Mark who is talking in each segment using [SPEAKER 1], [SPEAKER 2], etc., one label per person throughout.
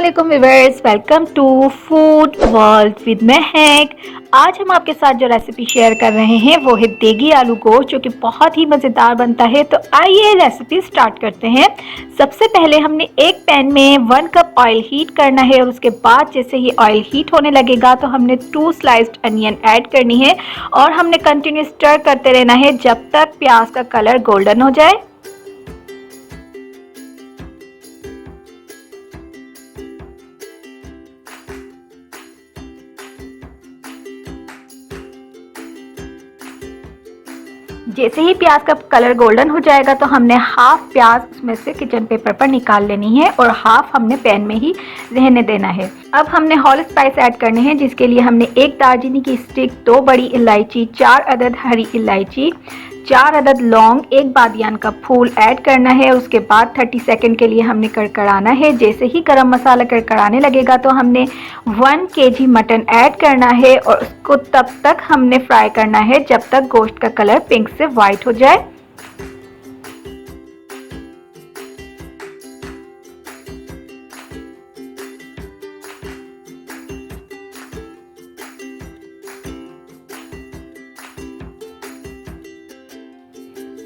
[SPEAKER 1] अस्सलामुअलैकुम viewers, welcome to Food World with Mahak. आज हम आपके साथ जो रेसिपी शेयर कर रहे हैं वो है देगी आलू गोश्त, जो कि बहुत ही मज़ेदार बनता है। तो आइए रेसिपी स्टार्ट करते हैं। सबसे पहले हमने एक पैन में 1 कप ऑयल हीट करना है और उसके बाद जैसे ही ऑयल हीट होने लगेगा तो हमने 2 स्लाइस्ड अनियन ऐड करनी है और हमने कंटिन्यू स्टर करते रहना है जब तक प्याज का कलर गोल्डन हो जाए। जैसे ही प्याज का कलर गोल्डन हो जाएगा तो हमने हाफ प्याज उसमें से किचन पेपर पर निकाल लेनी है और हाफ हमने पैन में ही रहने देना है। अब हमने होल स्पाइस ऐड करने हैं, जिसके लिए हमने 1 दालचीनी की स्टिक, 2 बड़ी इलायची, 4 अदद हरी इलायची, 4 अदद लौंग, 1 बादियान का फूल ऐड करना है। उसके बाद 30 सेकंड के लिए हमने कड़कड़ाना है। जैसे ही गरम मसाला कड़कड़ाने लगेगा तो हमने 1 kg मटन ऐड करना है और उसको तब तक हमने फ्राई करना है जब तक गोश्त का कलर पिंक से वाइट हो जाए।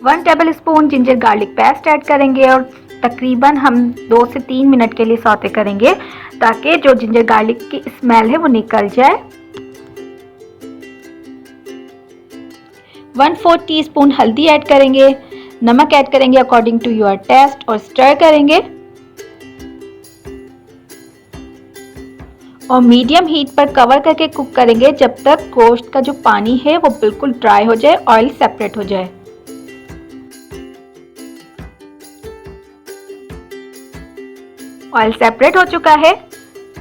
[SPEAKER 1] One table spoon ginger garlic paste add करेंगे और तकरीबन हम 2 से 3 मिनट के लिए सौते करेंगे ताकि जो जिंजर गार्लिक की स्मेल है वो निकल जाए। 1/4 टीस्पून हल्दी ऐड करेंगे, नमक ऐड करेंगे अकॉर्डिंग टू योर टेस्ट और स्टर करेंगे और मीडियम हीट पर कवर करके कुक करेंगे जब तक गोश्त का जो पानी है वो बिल्कुल ड्राई हो जाए, ऑयल सेपरेट हो जाए। ऑयल सेपरेट हो चुका है।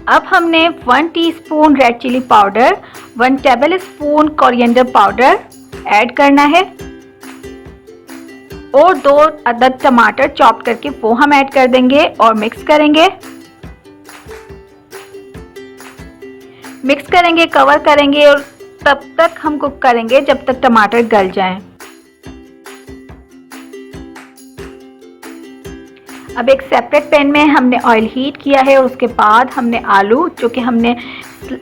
[SPEAKER 1] अब हमने 1 teaspoon red chilli powder, 1 tablespoon coriander powder add करना है और 2 अदद टमाटर चॉप करके वो हम ऐड कर देंगे और मिक्स करेंगे। मिक्स करेंगे, कवर करेंगे और तब तक हम कुक करेंगे जब तक टमाटर गल जाएं। अब एक सेपरेट पैन में हमने ऑयल हीट किया है और उसके बाद हमने आलू, जो कि हमने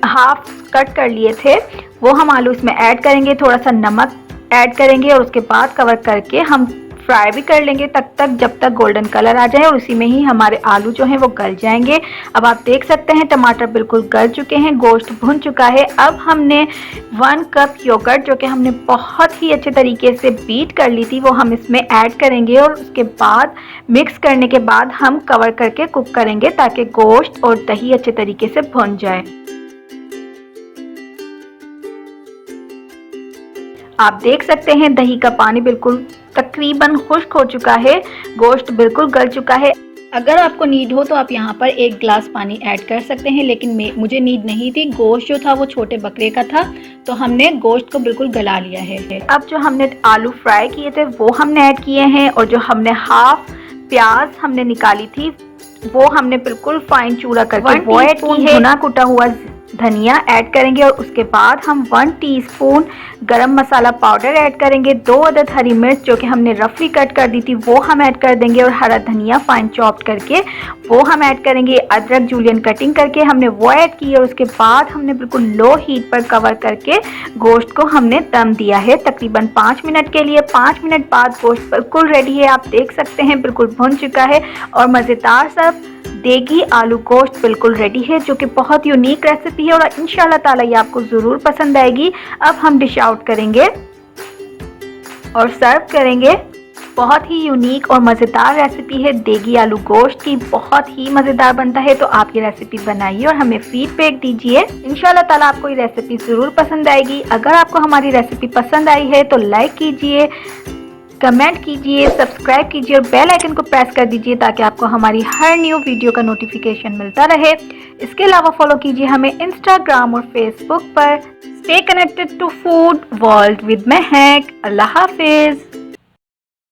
[SPEAKER 1] हाफ कट कर लिए थे, वो हम आलू इसमें ऐड करेंगे। थोड़ा सा नमक ऐड करेंगे और उसके बाद कवर करके हम फ्राई भी कर लेंगे तक जब तक गोल्डन कलर आ जाए और उसी में ही हमारे आलू जो हैं वो गल जाएंगे। अब आप देख सकते हैं टमाटर बिल्कुल गल चुके हैं, गोश्त भुन चुका है। अब हमने 1 कप योगर्ट, जो कि हमने बहुत ही अच्छे तरीके से बीट कर ली थी, वो हम इसमें ऐड करेंगे और उसके बाद मिक्स करने के बाद हम कवर करके कुक करेंगे ताकि गोश्त और दही अच्छे तरीके से भुन जाए। आप देख सकते हैं दही का पानी बिल्कुल तकरीबन खुश्क हो चुका है, गोश्त बिल्कुल गल चुका है। अगर आपको नीड हो तो आप यहाँ पर 1 गिलास पानी ऐड कर सकते हैं, लेकिन मुझे नीड नहीं थी। गोश्त जो था वो छोटे बकरे का था तो हमने गोश्त को बिल्कुल गला लिया है। अब जो हमने आलू फ्राई किए थे वो हमने ऐड किए हैं और जो हमने हाफ प्याज हमने निकाली थी वो हमने बिल्कुल फाइन चूरा करके वो ऐड की है। भुना कुटा हुआ धनिया ऐड करेंगे और उसके बाद हम 1 टीस्पून गरम मसाला पाउडर ऐड करेंगे। 2 अदद हरी मिर्च जो कि हमने रफली कट कर दी थी वो हम ऐड कर देंगे और हरा धनिया फाइन चॉप्ड करके वो हम ऐड करेंगे। अदरक जूलियन कटिंग करके हमने वो ऐड की और उसके बाद हमने बिल्कुल लो हीट पर कवर करके गोश्त को हमने दम दिया है तकरीबन 5 मिनट के लिए। 5 मिनट बाद गोश्त बिल्कुल रेडी है, आप देख सकते हैं बिल्कुल भुन चुका है और मज़ेदार सा देगी आलू गोश्त बिल्कुल रेडी है, जो कि बहुत यूनिक रेसिपी है और इंशाल्लाह ताला ये आपको ज़रूर पसंद आएगी। अब हम डिश आउट करेंगे और सर्व करेंगे। बहुत ही यूनिक और मज़ेदार रेसिपी है देगी आलू गोश्त की, बहुत ही मज़ेदार बनता है। तो आप ये रेसिपी बनाइए और हमें फीडबैक दीजिए। इंशाल्लाह ताला आपको ये रेसिपी ज़रूर पसंद आएगी। अगर आपको हमारी रेसिपी पसंद आई है तो लाइक कीजिए, कमेंट कीजिए, सब्सक्राइब कीजिए और बेल आइकन को प्रेस कर दीजिए ताकि आपको हमारी हर न्यू वीडियो का नोटिफिकेशन मिलता रहे। इसके अलावा फॉलो कीजिए हमें इंस्टाग्राम और फेसबुक पर। Stay connected to Food World with Mahak. अल्लाह हाफिज़।